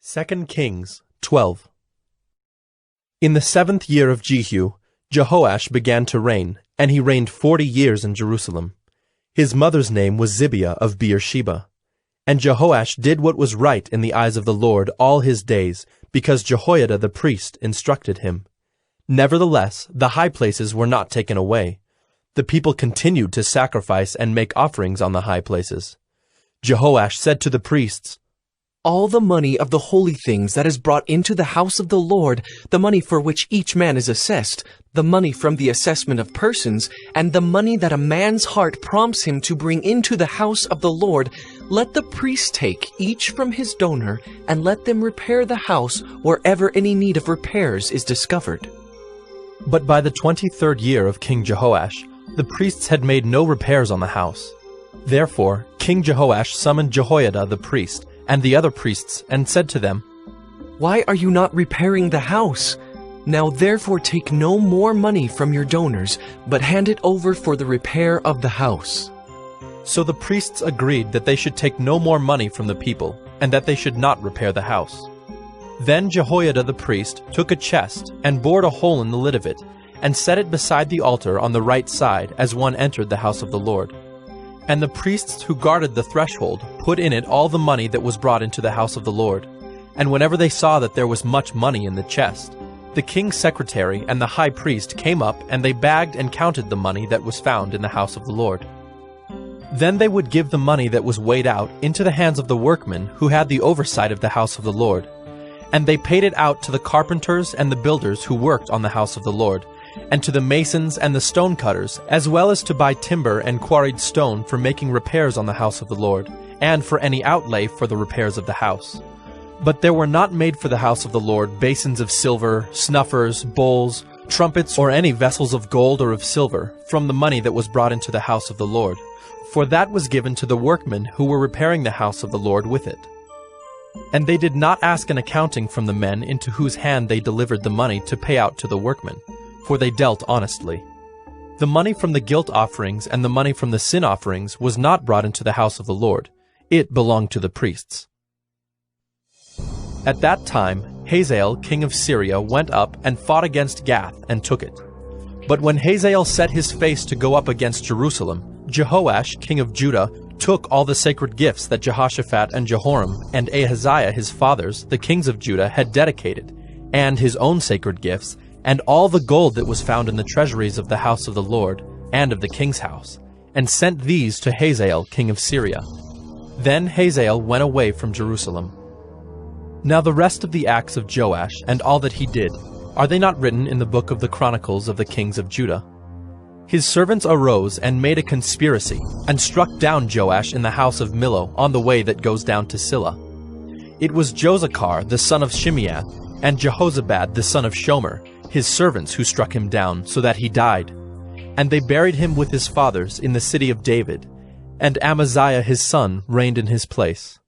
2 Kings 12. In the 7th year of Jihu, Jehoash began to reign, and he reigned 40 years in Jerusalem. His mother's name was Zibya of Beersheba. And Jehoash did what was right in the eyes of the Lord all his days, because Jehoiada the priest instructed him. Nevertheless, the high places were not taken away. The people continued to sacrifice and make offerings on the high places. Jehoash said to the priests, "All the money of the holy things that is brought into the house of the Lord, the money for which each man is assessed, the money from the assessment of persons, and the money that a man's heart prompts him to bring into the house of the Lord, let the priests take, each from his donor, and let them repair the house wherever any need of repairs is discovered." But by the 23rd year of King Jehoash, the priests had made no repairs on the house. Therefore, King Jehoash summoned Jehoiada the priest, and the other priests, and said to them, "Why are you not repairing the house? Now therefore take no more money from your donors, but hand it over for the repair of the house." So the priests agreed that they should take no more money from the people, and that they should not repair the house. Then Jehoiada the priest took a chest, and bored a hole in the lid of it, and set it beside the altar on the right side as one entered the house of the Lord. And the priests who guarded the threshold put in it all the money that was brought into the house of the Lord. And whenever they saw that there was much money in the chest, the king's secretary and the high priest came up, and they bagged and counted the money that was found in the house of the Lord. Then they would give the money that was weighed out into the hands of the workmen who had the oversight of the house of the Lord. And they paid it out to the carpenters and the builders who worked on the house of the Lord, and to the masons and the stonecutters, as well as to buy timber and quarried stone for making repairs on the house of the Lord, and for any outlay for the repairs of the house. But there were not made for the house of the Lord basins of silver, snuffers, bowls, trumpets, or any vessels of gold or of silver, from the money that was brought into the house of the Lord, for that was given to the workmen who were repairing the house of the Lord with it. And they did not ask an accounting from the men into whose hand they delivered the money to pay out to the workmen, for they dealt honestly. The money from the guilt offerings and the money from the sin offerings was not brought into the house of the Lord. It belonged to the priests. At that time, Hazael, king of Syria, went up and fought against Gath and took it. But when Hazael set his face to go up against Jerusalem, Jehoash, king of Judah, took all the sacred gifts that Jehoshaphat and Jehoram and Ahaziah his fathers, the kings of Judah, had dedicated, and his own sacred gifts, and all the gold that was found in the treasuries of the house of the Lord, and of the king's house, and sent these to Hazael, king of Syria. Then Hazael went away from Jerusalem. Now the rest of the acts of Joash, and all that he did, are they not written in the book of the Chronicles of the kings of Judah? His servants arose and made a conspiracy, and struck down Joash in the house of Millo on the way that goes down to Silla. It was Josachar the son of Shimeath, and Jehozabad the son of Shomer, his servants, who struck him down, so that he died. And they buried him with his fathers in the city of David, and Amaziah his son reigned in his place.